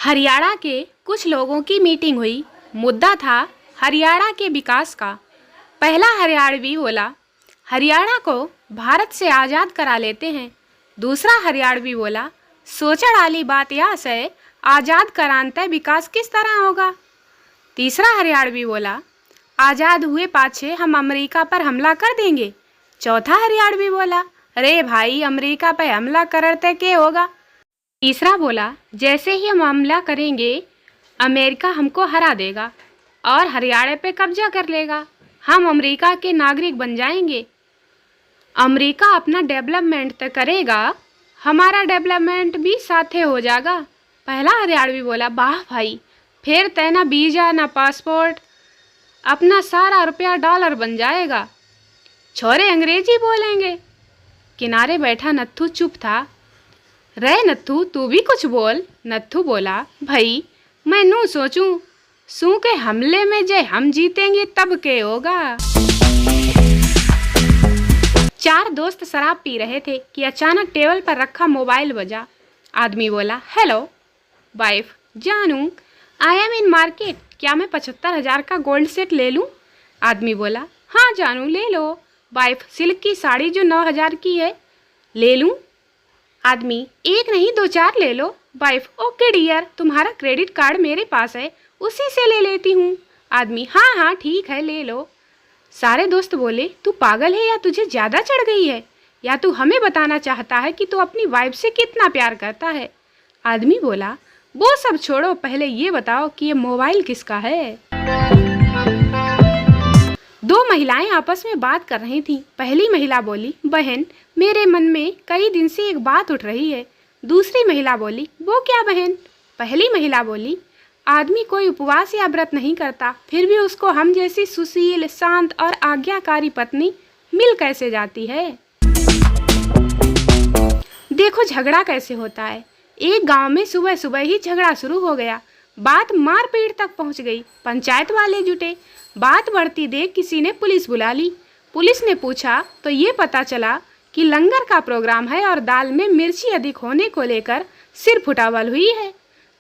हरियाणा के कुछ लोगों की मीटिंग हुई। मुद्दा था हरियाणा के विकास का। पहला हरियाणवी बोला, हरियाणा को भारत से आज़ाद करा लेते हैं। दूसरा हरियाणवी बोला, सोचण वाली बात यह है, आज़ाद करानते विकास किस तरह होगा। तीसरा हरियाणवी बोला, आज़ाद हुए पाछे हम अमेरिका पर हमला कर देंगे। चौथा हरियाणवी बोला, अरे भाई, अमेरिका पर हमला करते के होगा। तीसरा बोला, जैसे ही हम हमला करेंगे अमेरिका हमको हरा देगा और हरियाणा पे कब्जा कर लेगा। हम अमेरिका के नागरिक बन जाएंगे। अमेरिका अपना डेवलपमेंट तो करेगा, हमारा डेवलपमेंट भी साथे हो जाएगा। पहला हरियाणवी बोला, वाह भाई, फिर तय ना वीज़ा ना पासपोर्ट, अपना सारा रुपया डॉलर बन जाएगा। छोरे अंग्रेजी बोलेंगे। किनारे बैठा नत्थू चुप था। रे नत्थू, तू भी कुछ बोल। नत्थू बोला, भाई मैं नू सोचूं सू के हमले में जे हम जीतेंगे तब के होगा। चार दोस्त शराब पी रहे थे कि अचानक टेबल पर रखा मोबाइल बजा। आदमी बोला, हेलो वाइफ, जानू आई एम इन मार्केट, क्या मैं 75,000 का गोल्ड सेट ले लूं? आदमी बोला, हाँ जानू ले लो। वाइफ, सिल्क की साड़ी जो 9,000 की है ले लूं? आदमी, एक नहीं 2-4 ले लो। वाइफ, ओके डियर, तुम्हारा क्रेडिट कार्ड मेरे पास है, उसी से ले लेती हूँ। आदमी, हाँ हाँ ठीक है ले लो। सारे दोस्त बोले, तू पागल है या तुझे ज़्यादा चढ़ गई है, या तू हमें बताना चाहता है कि तू अपनी वाइफ से कितना प्यार करता है? आदमी बोला, वो सब छोड़ो, पहले ये बताओ कि ये मोबाइल किसका है। दो महिलाएं आपस में बात कर रही थीं। पहली महिला बोली, बहन मेरे मन में कई दिन से एक बात उठ रही है। दूसरी महिला बोली, वो क्या बहन? पहली महिला बोली, आदमी कोई उपवास या व्रत नहीं करता, फिर भी उसको हम जैसी सुशील, शांत और आज्ञाकारी पत्नी मिल कैसे जाती है? देखो झगड़ा कैसे होता है। एक गांव में सुबह सुबह ही झगड़ा शुरू हो गया। बात मारपीट तक पहुंच गई। पंचायत वाले जुटे। बात बढ़ती देख किसी ने पुलिस बुला ली। पुलिस ने पूछा तो ये पता चला कि लंगर का प्रोग्राम है और दाल में मिर्ची अधिक होने को लेकर सिर फुटावल हुई है।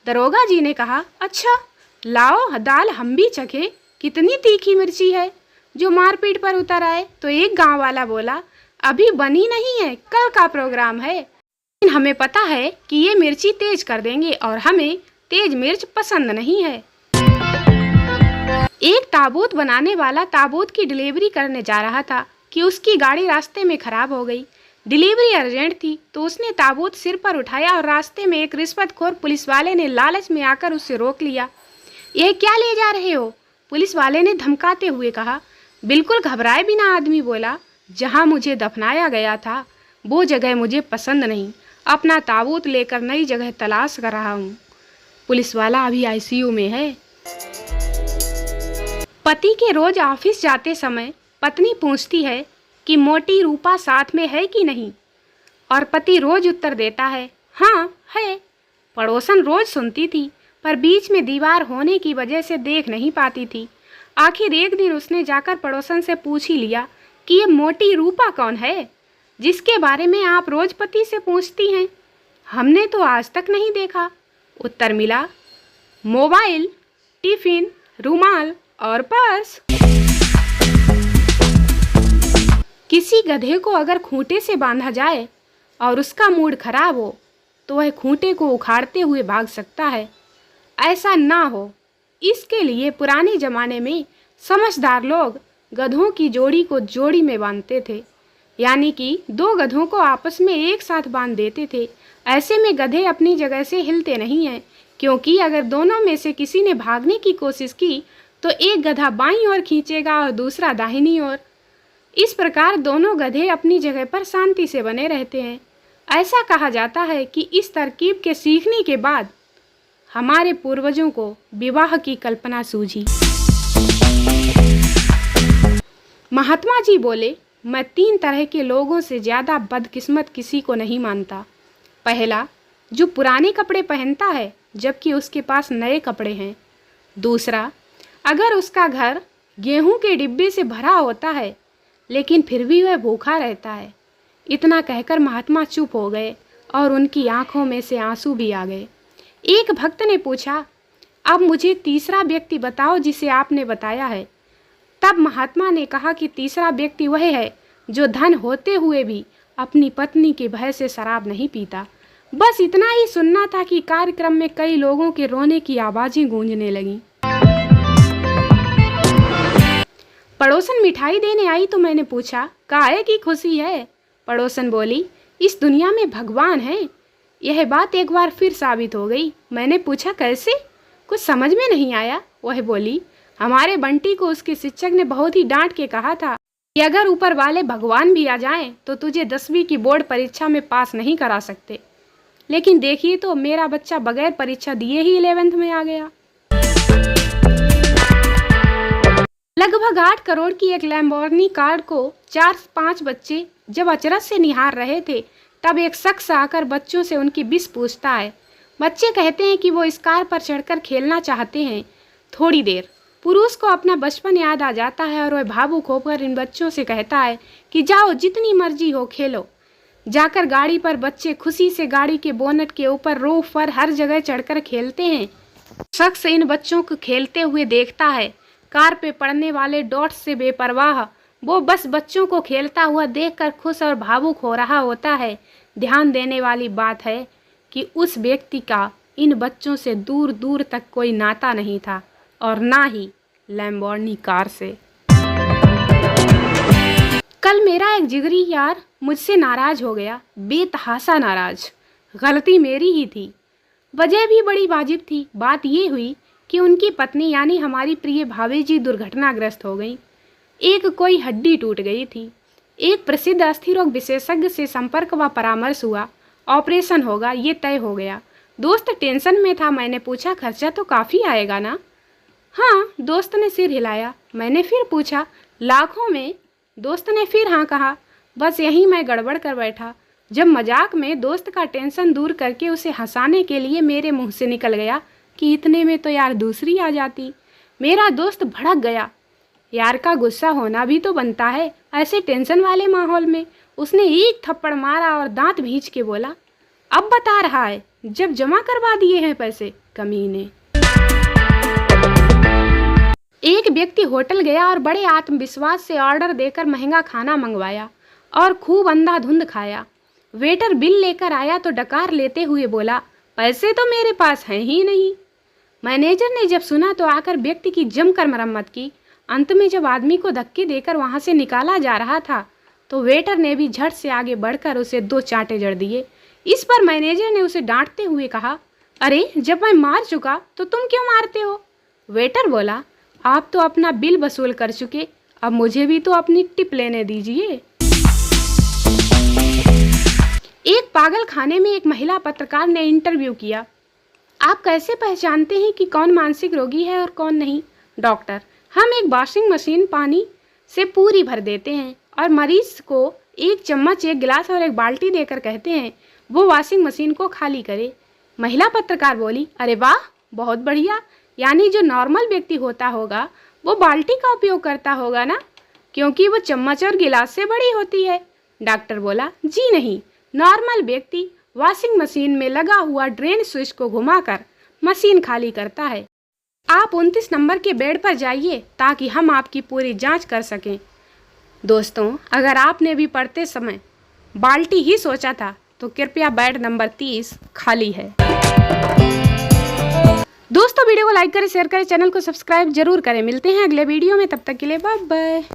दरोगा जी ने कहा, अच्छा लाओ दाल हम भी चखे, कितनी तीखी मिर्ची है जो मारपीट पर उतर आए। तो एक गांव वाला बोला, अभी बनी नहीं है, कल का प्रोग्राम है, लेकिन हमें पता है कि ये मिर्ची तेज कर देंगे और हमें तेज मिर्च पसंद नहीं है। एक ताबूत बनाने वाला ताबूत की डिलीवरी करने जा रहा था कि उसकी गाड़ी रास्ते में खराब हो गई। डिलीवरी अर्जेंट थी तो उसने ताबूत सिर पर उठाया और रास्ते में एक रिश्वतखोर पुलिस वाले ने लालच में आकर उससे रोक लिया। यह क्या ले जा रहे हो? पुलिस वाले ने धमकाते हुए कहा। बिल्कुल घबराए बिना आदमी बोला, जहाँ मुझे दफनाया गया था वो जगह मुझे पसंद नहीं, अपना ताबूत लेकर नई जगह तलाश कर रहा हूँ। पुलिस वाला अभी आईसीयू में है। पति के रोज ऑफिस जाते समय पत्नी पूछती है कि मोटी रूपा साथ में है कि नहीं, और पति रोज उत्तर देता है, हाँ है। पड़ोसन रोज सुनती थी पर बीच में दीवार होने की वजह से देख नहीं पाती थी। आखिर एक दिन उसने जाकर पड़ोसन से पूछ ही लिया कि ये मोटी रूपा कौन है जिसके बारे में आप रोज पति से पूछती हैं? हमने तो आज तक नहीं देखा। उत्तर मिला, मोबाइल, टिफिन, रुमाल और पर्स। किसी गधे को अगर खूंटे से बांधा जाए और उसका मूड खराब हो तो वह खूंटे को उखाड़ते हुए भाग सकता है। ऐसा ना हो, इसके लिए पुराने जमाने में समझदार लोग गधों की जोड़ी को जोड़ी में बांधते थे, यानी कि दो गधों को आपस में एक साथ बांध देते थे। ऐसे में गधे अपनी जगह से हिलते नहीं हैं, क्योंकि अगर दोनों में से किसी ने भागने की कोशिश की तो एक गधा बाईं ओर खींचेगा और दूसरा दाहिनी ओर। इस प्रकार दोनों गधे अपनी जगह पर शांति से बने रहते हैं। ऐसा कहा जाता है कि इस तरकीब के सीखने के बाद हमारे पूर्वजों को विवाह की कल्पना सूझी। महात्मा जी बोले, मैं 3 तरह के लोगों से ज़्यादा बदकिस्मत किसी को नहीं मानता। पहला, जो पुराने कपड़े पहनता है जबकि उसके पास नए कपड़े हैं। दूसरा, अगर उसका घर गेहूं के डिब्बे से भरा होता है लेकिन फिर भी वह भूखा रहता है। इतना कहकर महात्मा चुप हो गए और उनकी आंखों में से आंसू भी आ गए। एक भक्त ने पूछा, अब मुझे तीसरा व्यक्ति बताओ जिसे आपने बताया है। तब महात्मा ने कहा कि तीसरा व्यक्ति वह है जो धन होते हुए भी अपनी पत्नी के भय से शराब नहीं पीता। बस इतना ही सुनना था कि कार्यक्रम में कई लोगों के रोने की आवाजें गूंजने लगीं। पड़ोसन मिठाई देने आई तो मैंने पूछा, काहे की खुशी है? पड़ोसन बोली, इस दुनिया में भगवान है। यह बात एक बार फिर साबित हो गई। मैंने पूछा, कैसे? कुछ समझ में नहीं आया। वह बोली, हमारे बंटी को उसके शिक्षक ने बहुत ही डांट के कहा था कि अगर ऊपर वाले भगवान भी आ जाएं तो तुझे 10वीं की बोर्ड परीक्षा में पास नहीं करा सकते। लेकिन देखिए तो मेरा बच्चा बगैर परीक्षा दिए ही 11th में आ गया। लगभग 8 करोड़ की एक लैम्बोर्गिनी कार को 4-5 बच्चे जब अचरज से निहार रहे थे, तब एक शख्स आकर बच्चों से उनकी विश पूछता है। बच्चे कहते हैं कि वो इस कार पर चढ़कर खेलना चाहते हैं। थोड़ी देर पुरुष को अपना बचपन याद आ जाता है और वह भावुक होकर इन बच्चों से कहता है कि जाओ, जितनी मर्जी हो खेलो। जाकर गाड़ी पर बच्चे खुशी से गाड़ी के बोनट के ऊपर, रूफ पर, हर जगह चढ़कर खेलते हैं। शख्स इन बच्चों को खेलते हुए देखता है। कार पे पड़ने वाले डॉट्स से बेपरवाह वो बस बच्चों को खेलता हुआ देखकर खुश और भावुक हो रहा होता है। ध्यान देने वाली बात है कि उस व्यक्ति का इन बच्चों से दूर दूर तक कोई नाता नहीं था और ना ही लैम्बोर्गिनी कार से। कल मेरा एक जिगरी यार मुझसे नाराज हो गया, बेतहासा नाराज। गलती मेरी ही थी, वजह भी बड़ी वाजिब थी। बात ये हुई कि उनकी पत्नी यानी हमारी प्रिय भाभी जी दुर्घटनाग्रस्त हो गई। एक कोई हड्डी टूट गई थी। एक प्रसिद्ध अस्थि रोग विशेषज्ञ से संपर्क व परामर्श हुआ। ऑपरेशन होगा ये तय हो गया। दोस्त टेंशन में था। मैंने पूछा, खर्चा तो काफ़ी आएगा ना? हाँ, दोस्त ने सिर हिलाया। मैंने फिर पूछा, लाखों में? दोस्त ने फिर हाँ कहा। बस यहीं मैं गड़बड़ कर बैठा, जब मजाक में दोस्त का टेंशन दूर करके उसे हंसाने के लिए मेरे मुंह से निकल गया कि इतने में तो यार दूसरी आ जाती। मेरा दोस्त भड़क गया। यार का गुस्सा होना भी तो बनता है ऐसे टेंशन वाले माहौल में। उसने एक थप्पड़ मारा और दांत भींच के बोला, अब बता रहा है जब जमा करवा दिए हैं पैसे, कमीने। एक व्यक्ति होटल गया और बड़े आत्मविश्वास से ऑर्डर देकर महंगा खाना मंगवाया और खूब अंधाधुंध खाया। वेटर बिल लेकर आया तो डकार लेते हुए बोला, पैसे तो मेरे पास हैं ही नहीं। मैनेजर ने जब सुना तो आकर व्यक्ति की जमकर मरम्मत की। अंत में जब आदमी को धक्के देकर वहां से निकाला जा रहा था तो वेटर ने भी झट से आगे बढ़कर उसे 2 चांटे जड़ दिए। इस पर मैनेजर ने उसे डांटते हुए कहा, अरे जब मैं मार चुका तो तुम क्यों मारते हो? वेटर बोला, आप तो अपना बिल वसूल कर चुके, अब मुझे भी तो अपनी टिप लेने दीजिए। एक पागल खाने में एक महिला पत्रकार ने इंटरव्यू किया। आप कैसे पहचानते हैं कि कौन मानसिक रोगी है और कौन नहीं? डॉक्टर, हम एक वॉशिंग मशीन पानी से पूरी भर देते हैं और मरीज को 1 चम्मच 1 गिलास और 1 बाल्टी देकर कहते हैं वो वॉशिंग मशीन को खाली करे। महिला पत्रकार बोली, अरे वाह, बहुत बढ़िया। यानी जो नॉर्मल व्यक्ति होता होगा वो बाल्टी का उपयोग करता होगा ना, क्योंकि वो चम्मच और गिलास से बड़ी होती है। डॉक्टर बोला, जी नहीं, नॉर्मल व्यक्ति वॉशिंग मशीन में लगा हुआ ड्रेन स्विच को घुमाकर मशीन खाली करता है। आप 29 नंबर के बेड पर जाइए ताकि हम आपकी पूरी जांच कर सकें। दोस्तों, अगर आपने भी पढ़ते समय बाल्टी ही सोचा था तो कृपया बेड नंबर 30 खाली है। दोस्तों, वीडियो को लाइक करें, शेयर करें, चैनल को सब्सक्राइब जरूर करें। मिलते हैं अगले वीडियो में, तब तक के लिए बाय बाय।